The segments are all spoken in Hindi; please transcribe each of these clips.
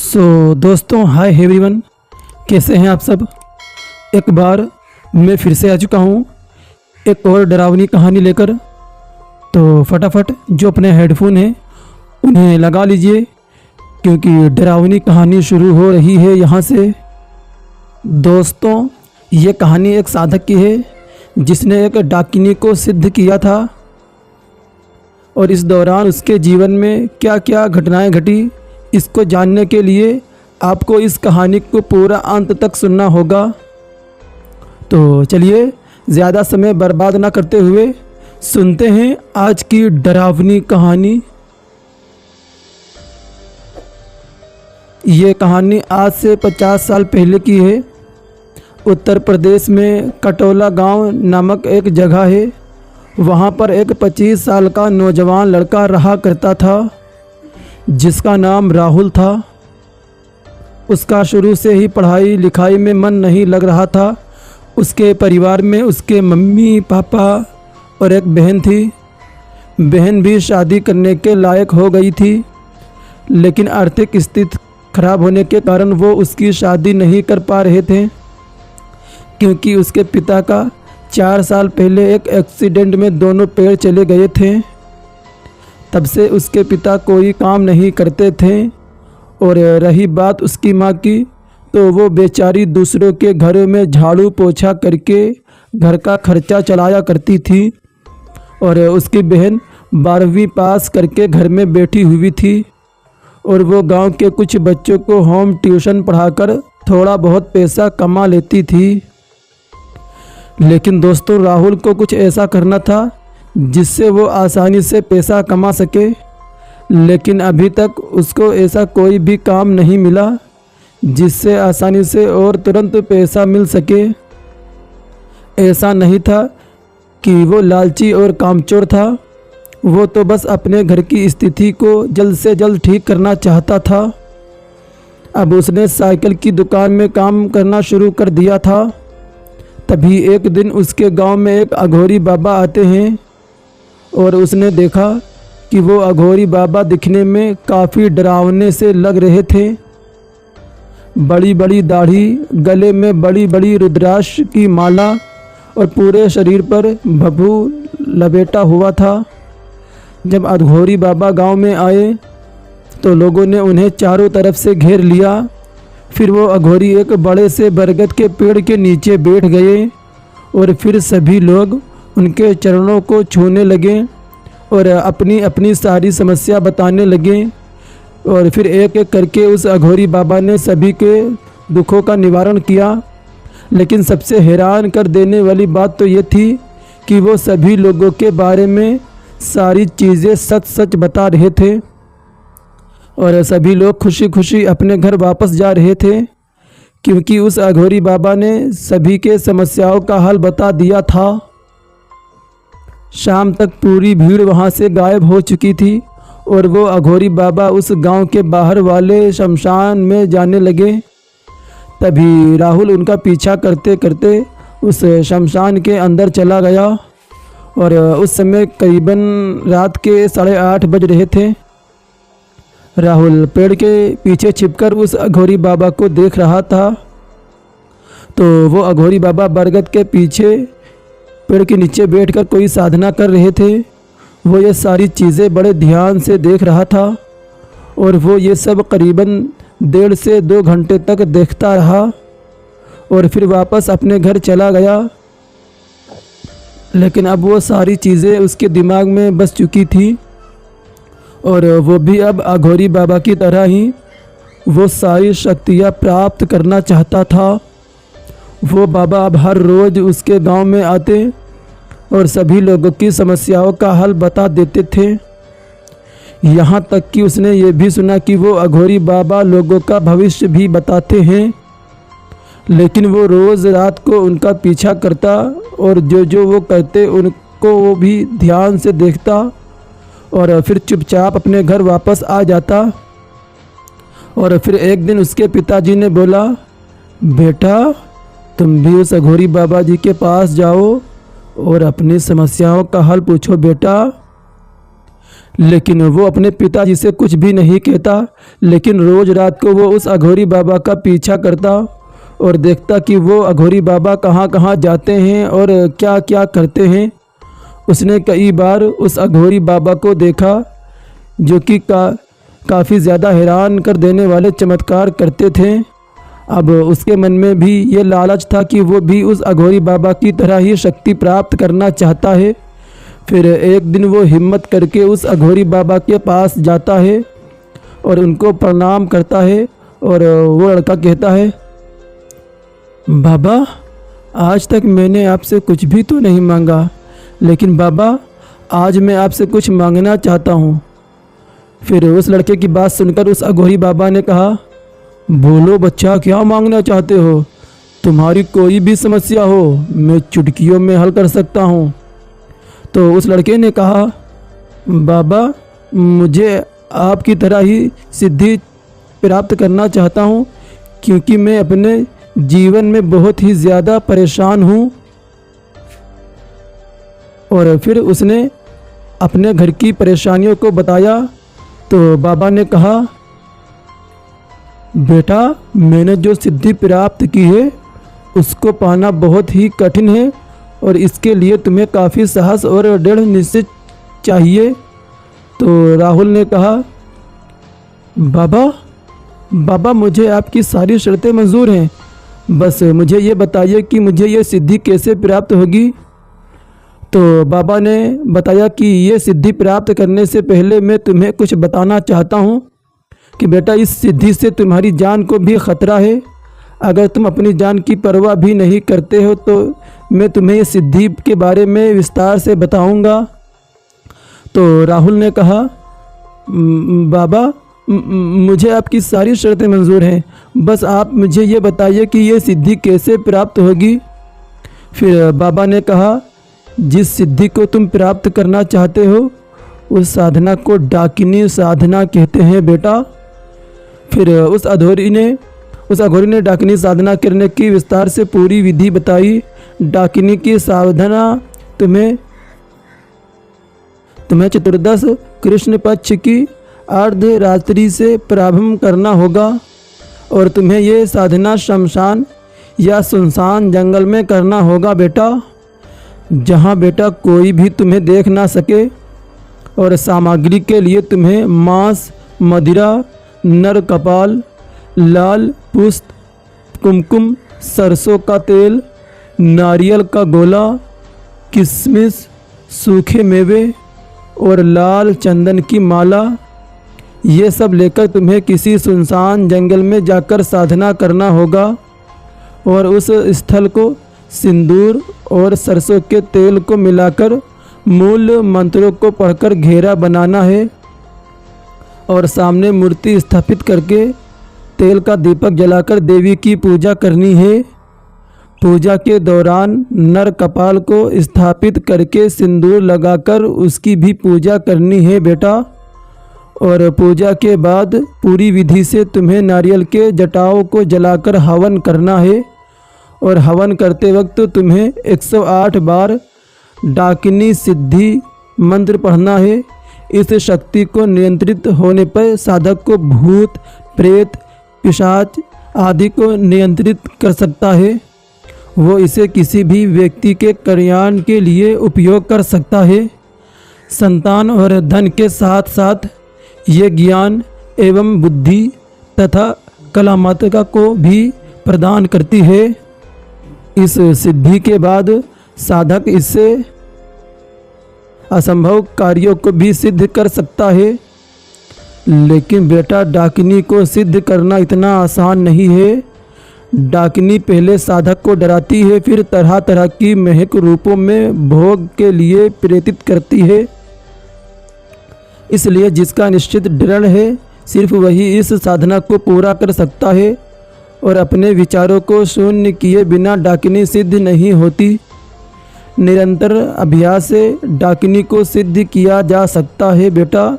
दोस्तों, हाय एवरीवन, कैसे हैं आप सब। एक बार मैं फिर से आ चुका हूँ एक और डरावनी कहानी लेकर। तो फटाफट जो अपने हेडफोन हैं उन्हें लगा लीजिए, क्योंकि डरावनी कहानी शुरू हो रही है यहाँ से। दोस्तों, ये कहानी एक साधक की है जिसने एक डाकिनी को सिद्ध किया था, और इस दौरान उसके जीवन में क्या क्या घटनाएं घटी, इसको जानने के लिए आपको इस कहानी को पूरा अंत तक सुनना होगा। तो चलिए, ज़्यादा समय बर्बाद ना करते हुए सुनते हैं आज की डरावनी कहानी। ये कहानी आज से 50 साल पहले की है। उत्तर प्रदेश में कटोला गांव नामक एक जगह है। वहाँ पर एक 25 साल का नौजवान लड़का रहा करता था जिसका नाम राहुल था। उसका शुरू से ही पढ़ाई लिखाई में मन नहीं लग रहा था। उसके परिवार में उसके मम्मी पापा और एक बहन थी। बहन भी शादी करने के लायक हो गई थी, लेकिन आर्थिक स्थिति खराब होने के कारण वो उसकी शादी नहीं कर पा रहे थे, क्योंकि उसके पिता का 4 साल पहले एक एक्सीडेंट में दोनों पैर चले गए थे। तब से उसके पिता कोई काम नहीं करते थे, और रही बात उसकी माँ की, तो वो बेचारी दूसरों के घरों में झाड़ू पोछा करके घर का खर्चा चलाया करती थी। और उसकी बहन 12वीं पास करके घर में बैठी हुई थी, और वो गांव के कुछ बच्चों को होम ट्यूशन पढ़ाकर थोड़ा बहुत पैसा कमा लेती थी। लेकिन दोस्तों, राहुल को कुछ ऐसा करना था जिससे वो आसानी से पैसा कमा सके, लेकिन अभी तक उसको ऐसा कोई भी काम नहीं मिला जिससे आसानी से और तुरंत पैसा मिल सके। ऐसा नहीं था कि वो लालची और कामचोर था, वो तो बस अपने घर की स्थिति को जल्द से जल्द ठीक करना चाहता था। अब उसने साइकिल की दुकान में काम करना शुरू कर दिया था। तभी एक दिन उसके गांव में एक अघोरी बाबा आते हैं, और उसने देखा कि वो अघोरी बाबा दिखने में काफ़ी डरावने से लग रहे थे। बड़ी बड़ी दाढ़ी, गले में बड़ी बड़ी रुद्राक्ष की माला, और पूरे शरीर पर भभू लपेटा हुआ था। जब अघोरी बाबा गांव में आए तो लोगों ने उन्हें चारों तरफ से घेर लिया। फिर वो अघोरी एक बड़े से बरगद के पेड़ के नीचे बैठ गए, और फिर सभी लोग उनके चरणों को छूने लगे और अपनी अपनी सारी समस्या बताने लगे। और फिर एक एक करके उस अघोरी बाबा ने सभी के दुखों का निवारण किया। लेकिन सबसे हैरान कर देने वाली बात तो ये थी कि वो सभी लोगों के बारे में सारी चीज़ें सच सच बता रहे थे, और सभी लोग खुशी खुशी अपने घर वापस जा रहे थे, क्योंकि उस अघोरी बाबा ने सभी के समस्याओं का हल बता दिया था। शाम तक पूरी भीड़ वहाँ से गायब हो चुकी थी, और वो अघोरी बाबा उस गांव के बाहर वाले शमशान में जाने लगे। तभी राहुल उनका पीछा करते करते उस शमशान के अंदर चला गया, और उस समय करीबन रात के 8:30 बज रहे थे। राहुल पेड़ के पीछे छिपकर उस अघोरी बाबा को देख रहा था। तो वो अघोरी बाबा बरगद के पीछे पेड़ के नीचे बैठकर कोई साधना कर रहे थे। वो ये सारी चीज़ें बड़े ध्यान से देख रहा था, और वो ये सब करीबन 1.5 से 2 घंटे तक देखता रहा, और फिर वापस अपने घर चला गया। लेकिन अब वो सारी चीज़ें उसके दिमाग में बस चुकी थी, और वो भी अब अघोरी बाबा की तरह ही वो सारी शक्तियाँ प्राप्त करना चाहता था। वो बाबा अब हर रोज़ उसके गांव में आते और सभी लोगों की समस्याओं का हल बता देते थे। यहाँ तक कि उसने ये भी सुना कि वो अघोरी बाबा लोगों का भविष्य भी बताते हैं। लेकिन वो रोज़ रात को उनका पीछा करता, और जो जो वो करते उनको वो भी ध्यान से देखता, और फिर चुपचाप अपने घर वापस आ जाता। और फिर एक दिन उसके पिताजी ने बोला, बेटा, तुम भी उस अघोरी बाबा जी के पास जाओ और अपनी समस्याओं का हल पूछो बेटा। लेकिन वो अपने पिताजी से कुछ भी नहीं कहता। लेकिन रोज़ रात को वो उस अघोरी बाबा का पीछा करता और देखता कि वो अघोरी बाबा कहाँ कहाँ जाते हैं और क्या क्या करते हैं। उसने कई बार उस अघोरी बाबा को देखा जो कि काफ़ी ज़्यादा हैरान कर देने वाले चमत्कार करते थे। अब उसके मन में भी ये लालच था कि वो भी उस अघोरी बाबा की तरह ही शक्ति प्राप्त करना चाहता है। फिर एक दिन वो हिम्मत करके उस अघोरी बाबा के पास जाता है और उनको प्रणाम करता है और वो लड़का कहता है, बाबा आज तक मैंने आपसे कुछ भी तो नहीं मांगा, लेकिन बाबा आज मैं आपसे कुछ मांगना चाहता हूँ। फिर उस लड़के की बात सुनकर उस अघोरी बाबा ने कहा, बोलो बच्चा, क्या मांगना चाहते हो? तुम्हारी कोई भी समस्या हो मैं चुटकियों में हल कर सकता हूँ। तो उस लड़के ने कहा, बाबा मुझे आपकी तरह ही सिद्धि प्राप्त करना चाहता हूँ, क्योंकि मैं अपने जीवन में बहुत ही ज़्यादा परेशान हूँ। और फिर उसने अपने घर की परेशानियों को बताया। तो बाबा ने कहा, बेटा मैंने जो सिद्धि प्राप्त की है उसको पाना बहुत ही कठिन है और इसके लिए तुम्हें काफ़ी साहस और दृढ़ निश्चय चाहिए। तो राहुल ने कहा, बाबा मुझे आपकी सारी शर्तें मंजूर हैं, बस मुझे ये बताइए कि मुझे ये सिद्धि कैसे प्राप्त होगी। तो बाबा ने बताया कि ये सिद्धि प्राप्त करने से पहले मैं तुम्हें कुछ बताना चाहता हूँ कि बेटा इस सिद्धि से तुम्हारी जान को भी ख़तरा है। अगर तुम अपनी जान की परवाह भी नहीं करते हो तो मैं तुम्हें ये सिद्धि के बारे में विस्तार से बताऊँगा। तो राहुल ने कहा, बाबा मुझे आपकी सारी शर्तें मंजूर हैं, बस आप मुझे ये बताइए कि ये सिद्धि कैसे प्राप्त होगी। फिर बाबा ने कहा, जिस सिद्धि को तुम प्राप्त करना चाहते हो उस साधना को डाकिनी साधना कहते हैं बेटा। फिर उस अघोरी ने डाकिनी साधना करने की विस्तार से पूरी विधि बताई। डाकिनी की साधना तुम्हें चतुर्दश कृष्ण पक्ष की अर्धरात्रि से प्रारंभ करना होगा और तुम्हें ये साधना शमशान या सुनसान जंगल में करना होगा बेटा, जहाँ बेटा कोई भी तुम्हें देख ना सके। और सामग्री के लिए तुम्हें मांस, मदिरा, नर कपाल, लाल पुष्प, कुमकुम, सरसों का तेल, नारियल का गोला, किशमिश, सूखे मेवे और लाल चंदन की माला, ये सब लेकर तुम्हें किसी सुनसान जंगल में जाकर साधना करना होगा और उस स्थल को सिंदूर और सरसों के तेल को मिलाकर मूल मंत्रों को पढ़कर घेरा बनाना है और सामने मूर्ति स्थापित करके तेल का दीपक जलाकर देवी की पूजा करनी है। पूजा के दौरान नर कपाल को स्थापित करके सिंदूर लगाकर उसकी भी पूजा करनी है बेटा। और पूजा के बाद पूरी विधि से तुम्हें नारियल के जटाओं को जलाकर हवन करना है और हवन करते वक्त तुम्हें 108 बार डाकिनी सिद्धि मंत्र पढ़ना है। इस शक्ति को नियंत्रित होने पर साधक को भूत, प्रेत, पिशाच आदि को नियंत्रित कर सकता है। वो इसे किसी भी व्यक्ति के कल्याण के लिए उपयोग कर सकता है। संतान और धन के साथ साथ ये ज्ञान एवं बुद्धि तथा कलात्मकता को भी प्रदान करती है। इस सिद्धि के बाद साधक इससे असंभव कार्यों को भी सिद्ध कर सकता है। लेकिन बेटा डाकिनी को सिद्ध करना इतना आसान नहीं है। डाकिनी पहले साधक को डराती है, फिर तरह तरह की महक रूपों में भोग के लिए प्रेरित करती है। इसलिए जिसका निश्चित दृढ़ है सिर्फ वही इस साधना को पूरा कर सकता है और अपने विचारों को शून्य किए बिना डाकिनी सिद्ध नहीं होती। निरंतर अभ्यास से डाकिनी को सिद्ध किया जा सकता है बेटा।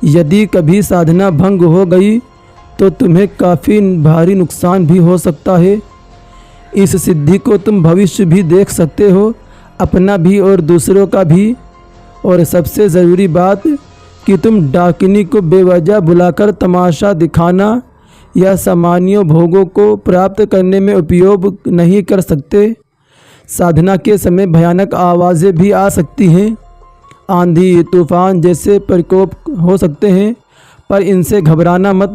यदि कभी साधना भंग हो गई तो तुम्हें काफ़ी भारी नुकसान भी हो सकता है। इस सिद्धि को तुम भविष्य भी देख सकते हो, अपना भी और दूसरों का भी। और सबसे ज़रूरी बात, कि तुम डाकिनी को बेवजह बुलाकर तमाशा दिखाना या सामान्य भोगों को प्राप्त करने में उपयोग नहीं कर सकते। साधना के समय भयानक आवाज़ें भी आ सकती हैं, आंधी तूफान जैसे प्रकोप हो सकते हैं, पर इनसे घबराना मत।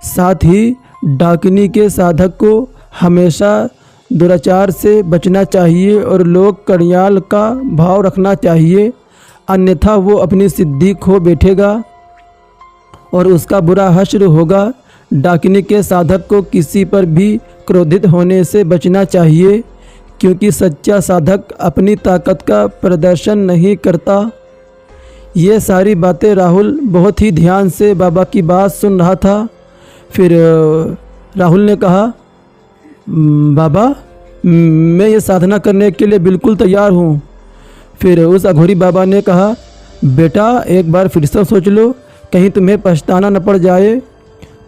साथ ही डाकिनी के साधक को हमेशा दुराचार से बचना चाहिए और लोक कल्याण का भाव रखना चाहिए, अन्यथा वो अपनी सिद्धि खो बैठेगा और उसका बुरा हश्र होगा। डाकिनी के साधक को किसी पर भी क्रोधित होने से बचना चाहिए, क्योंकि सच्चा साधक अपनी ताकत का प्रदर्शन नहीं करता। ये सारी बातें राहुल बहुत ही ध्यान से बाबा की बात सुन रहा था। फिर राहुल ने कहा, बाबा मैं ये साधना करने के लिए बिल्कुल तैयार हूँ। फिर उस अघोरी बाबा ने कहा, बेटा एक बार फिर से सोच लो, कहीं तुम्हें पछताना न पड़ जाए।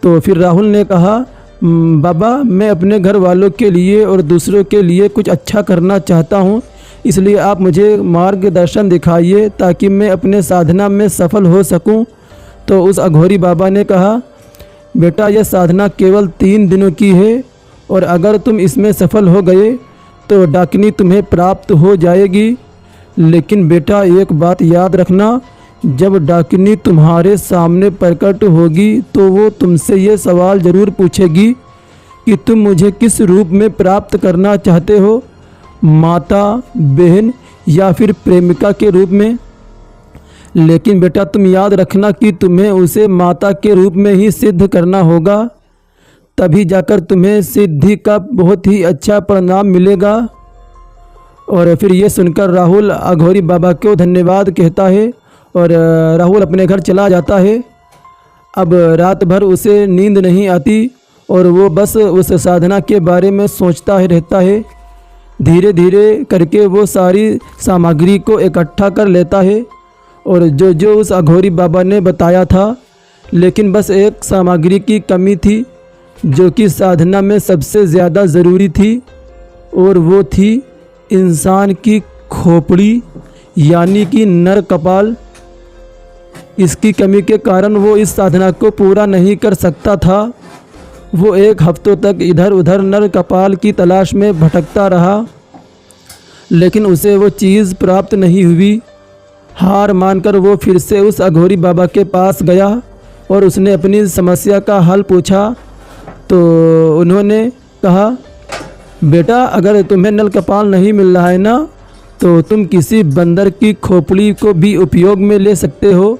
तो फिर राहुल ने कहा, बाबा मैं अपने घर वालों के लिए और दूसरों के लिए कुछ अच्छा करना चाहता हूँ, इसलिए आप मुझे मार्गदर्शन दिखाइए ताकि मैं अपने साधना में सफल हो सकूँ। तो उस अघोरी बाबा ने कहा, बेटा यह साधना केवल 3 दिनों की है और अगर तुम इसमें सफल हो गए तो डाकिनी तुम्हें प्राप्त हो जाएगी। लेकिन बेटा एक बात याद रखना, जब डाकिनी तुम्हारे सामने प्रकट होगी तो वो तुमसे ये सवाल ज़रूर पूछेगी कि तुम मुझे किस रूप में प्राप्त करना चाहते हो, माता, बहन या फिर प्रेमिका के रूप में। लेकिन बेटा तुम याद रखना कि तुम्हें उसे माता के रूप में ही सिद्ध करना होगा, तभी जाकर तुम्हें सिद्धि का बहुत ही अच्छा परिणाम मिलेगा। और फिर ये सुनकर राहुल अघोरी बाबा को धन्यवाद कहता है और राहुल अपने घर चला जाता है। अब रात भर उसे नींद नहीं आती और वो बस उस साधना के बारे में सोचता ही रहता है। धीरे धीरे करके वो सारी सामग्री को इकट्ठा कर लेता है और जो उस अघोरी बाबा ने बताया था, लेकिन बस एक सामग्री की कमी थी जो कि साधना में सबसे ज़्यादा ज़रूरी थी, और वो थी इंसान की खोपड़ी यानी कि नर कपाल। इसकी कमी के कारण वो इस साधना को पूरा नहीं कर सकता था। वो 1 हफ्तों तक इधर उधर नर कपाल की तलाश में भटकता रहा, लेकिन उसे वो चीज़ प्राप्त नहीं हुई। हार मानकर वो फिर से उस अघोरी बाबा के पास गया और उसने अपनी समस्या का हल पूछा। तो उन्होंने कहा, बेटा अगर तुम्हें नल कपाल नहीं मिल रहा है ना, तो तुम किसी बंदर की खोपड़ी को भी उपयोग में ले सकते हो,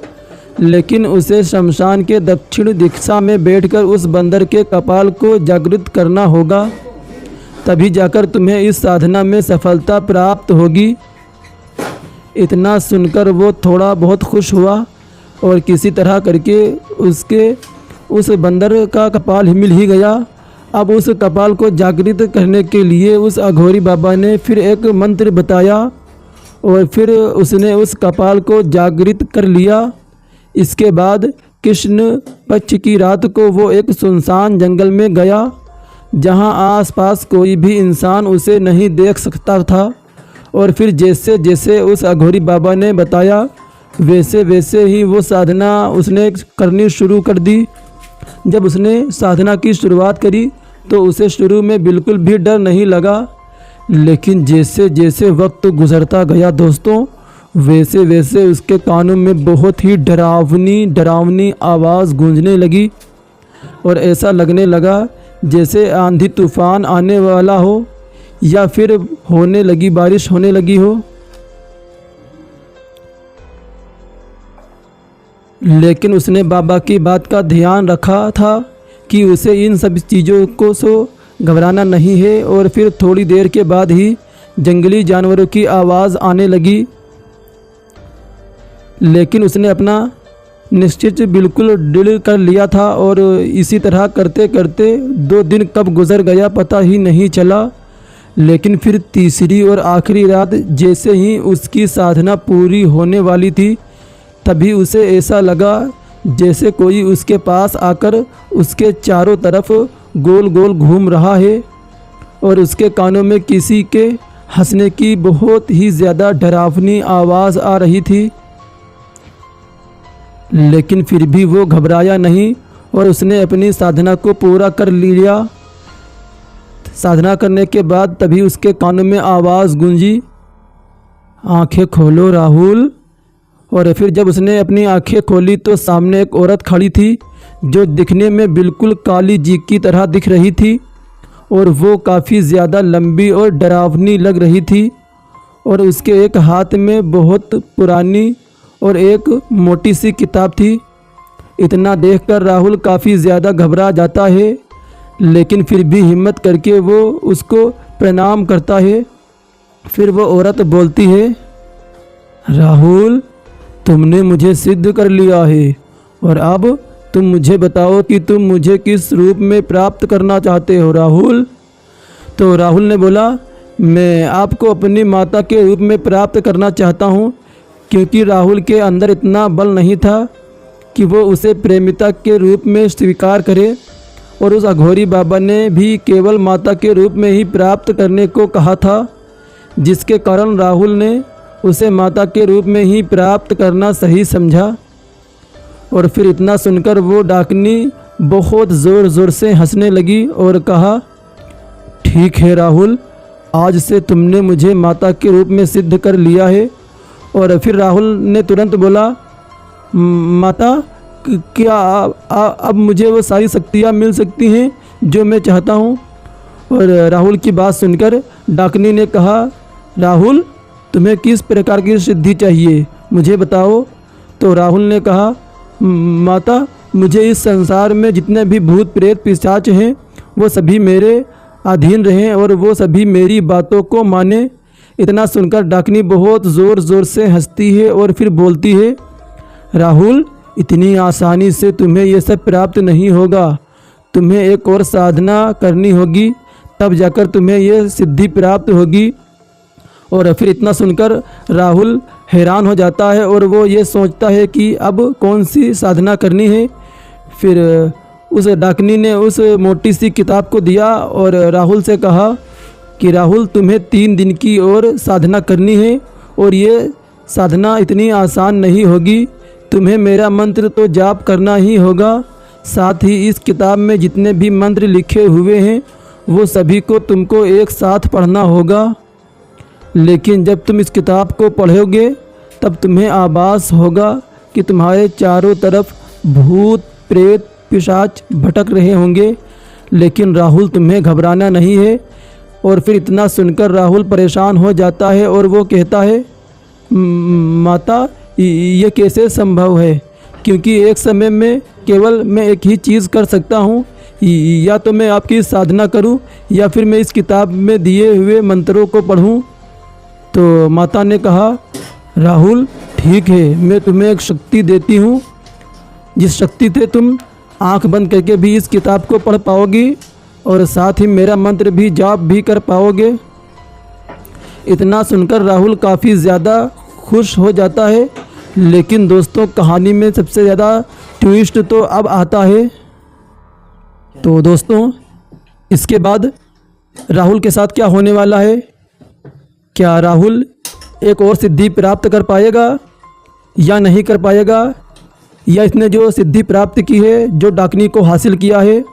लेकिन उसे शमशान के दक्षिण दिशा में बैठकर उस बंदर के कपाल को जागृत करना होगा, तभी जाकर तुम्हें इस साधना में सफलता प्राप्त होगी। इतना सुनकर वो थोड़ा बहुत खुश हुआ और किसी तरह करके उस बंदर का कपाल मिल ही गया। अब उस कपाल को जागृत करने के लिए उस अघोरी बाबा ने फिर एक मंत्र बताया और फिर उसने उस कपाल को जागृत कर लिया। इसके बाद कृष्ण पक्ष की रात को वो एक सुनसान जंगल में गया जहां आसपास कोई भी इंसान उसे नहीं देख सकता था। और फिर जैसे जैसे उस अघोरी बाबा ने बताया वैसे वैसे ही वो साधना उसने करनी शुरू कर दी। जब उसने साधना की शुरुआत करी तो उसे शुरू में बिल्कुल भी डर नहीं लगा, लेकिन जैसे जैसे वक्त गुजरता गया दोस्तों, वैसे वैसे उसके कानों में बहुत ही डरावनी आवाज़ गूंजने लगी और ऐसा लगने लगा जैसे आंधी तूफान आने वाला हो या फिर होने लगी बारिश होने लगी हो। लेकिन उसने बाबा की बात का ध्यान रखा था कि उसे इन सब चीज़ों को घबराना नहीं है। और फिर थोड़ी देर के बाद ही जंगली जानवरों की आवाज़ आने लगी, लेकिन उसने अपना निश्चय बिल्कुल दृढ़ कर लिया था और इसी तरह करते करते 2 दिन कब गुजर गया पता ही नहीं चला। लेकिन फिर तीसरी और आखिरी रात जैसे ही उसकी साधना पूरी होने वाली थी, तभी उसे ऐसा लगा जैसे कोई उसके पास आकर उसके चारों तरफ गोल गोल घूम रहा है और उसके कानों में किसी के हंसने की बहुत ही ज़्यादा डरावनी आवाज़ आ रही थी। लेकिन फिर भी वो घबराया नहीं और उसने अपनी साधना को पूरा कर लिया। साधना करने के बाद तभी उसके कानों में आवाज़ गूंजी, आंखें खोलो राहुल। और फिर जब उसने अपनी आंखें खोली तो सामने एक औरत खड़ी थी जो दिखने में बिल्कुल काली जी की तरह दिख रही थी और वो काफ़ी ज़्यादा लंबी और डरावनी लग रही थी और उसके एक हाथ में बहुत पुरानी और एक मोटी सी किताब थी। इतना देखकर राहुल काफ़ी ज़्यादा घबरा जाता है, लेकिन फिर भी हिम्मत करके वो उसको प्रणाम करता है। फिर वो औरत बोलती है, राहुल तुमने मुझे सिद्ध कर लिया है और अब तुम मुझे बताओ कि तुम मुझे किस रूप में प्राप्त करना चाहते हो राहुल। तो राहुल ने बोला, मैं आपको अपनी माता के रूप में प्राप्त करना चाहता हूँ, क्योंकि राहुल के अंदर इतना बल नहीं था कि वो उसे प्रेमिता के रूप में स्वीकार करे और उस अघोरी बाबा ने भी केवल माता के रूप में ही प्राप्त करने को कहा था, जिसके कारण राहुल ने उसे माता के रूप में ही प्राप्त करना सही समझा। और फिर इतना सुनकर वो डाकनी बहुत ज़ोर ज़ोर से हंसने लगी और कहा, ठीक है राहुल, आज से तुमने मुझे माता के रूप में सिद्ध कर लिया है। और फिर राहुल ने तुरंत बोला, माता क्या अब मुझे वो सारी शक्तियाँ मिल सकती हैं जो मैं चाहता हूँ। और राहुल की बात सुनकर डाकनी ने कहा, राहुल तुम्हें किस प्रकार की सिद्धि चाहिए मुझे बताओ। तो राहुल ने कहा, माता मुझे इस संसार में जितने भी भूत प्रेत पिशाच हैं वो सभी मेरे अधीन रहें और वो सभी मेरी बातों को माने। इतना सुनकर डाकनी बहुत ज़ोर ज़ोर से हंसती है और फिर बोलती है, राहुल इतनी आसानी से तुम्हें ये सब प्राप्त नहीं होगा, तुम्हें एक और साधना करनी होगी, तब जाकर तुम्हें ये सिद्धि प्राप्त होगी। और फिर इतना सुनकर राहुल हैरान हो जाता है और वो ये सोचता है कि अब कौन सी साधना करनी है। फिर उस डाकनी ने उस मोटी सी किताब को दिया और राहुल से कहा कि राहुल तुम्हें 3 दिन की और साधना करनी है और ये साधना इतनी आसान नहीं होगी, तुम्हें मेरा मंत्र तो जाप करना ही होगा, साथ ही इस किताब में जितने भी मंत्र लिखे हुए हैं वो सभी को तुमको एक साथ पढ़ना होगा। लेकिन जब तुम इस किताब को पढ़ोगे तब तुम्हें आभास होगा कि तुम्हारे चारों तरफ भूत प्रेत पिशाच भटक रहे होंगे, लेकिन राहुल तुम्हें घबराना नहीं है। और फिर इतना सुनकर राहुल परेशान हो जाता है और वो कहता है, माता ये कैसे संभव है, क्योंकि एक समय में केवल मैं एक ही चीज़ कर सकता हूँ, या तो मैं आपकी साधना करूँ या फिर मैं इस किताब में दिए हुए मंत्रों को पढ़ूँ। तो माता ने कहा, राहुल ठीक है, मैं तुम्हें एक शक्ति देती हूँ, जिस शक्ति से तुम आंख बंद करके भी इस किताब को पढ़ पाओगी और साथ ही मेरा मंत्र भी जाप भी कर पाओगे। इतना सुनकर राहुल काफ़ी ज़्यादा खुश हो जाता है। लेकिन दोस्तों कहानी में सबसे ज़्यादा ट्विस्ट तो अब आता है। तो दोस्तों इसके बाद राहुल के साथ क्या होने वाला है, क्या राहुल एक और सिद्धि प्राप्त कर पाएगा या नहीं कर पाएगा, या इसने जो सिद्धि प्राप्त की है जो डाकनी को हासिल किया है,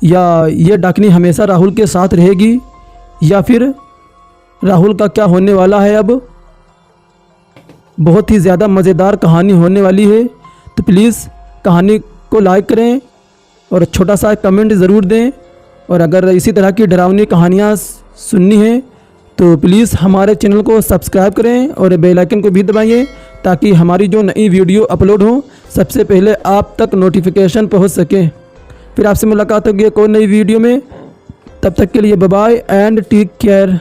या ये डाकनी हमेशा राहुल के साथ रहेगी, या फिर राहुल का क्या होने वाला है। अब बहुत ही ज़्यादा मज़ेदार कहानी होने वाली है, तो प्लीज़ कहानी को लाइक करें और छोटा सा कमेंट ज़रूर दें। और अगर इसी तरह की डरावनी कहानियाँ सुननी है तो प्लीज़ हमारे चैनल को सब्सक्राइब करें और बेल आइकन को भी दबाइए, ताकि हमारी जो नई वीडियो अपलोड हो सबसे पहले आप तक नोटिफिकेशन पहुंच सके। फिर आपसे मुलाकात होगी एक और नई वीडियो में, तब तक के लिए bye bye and take care.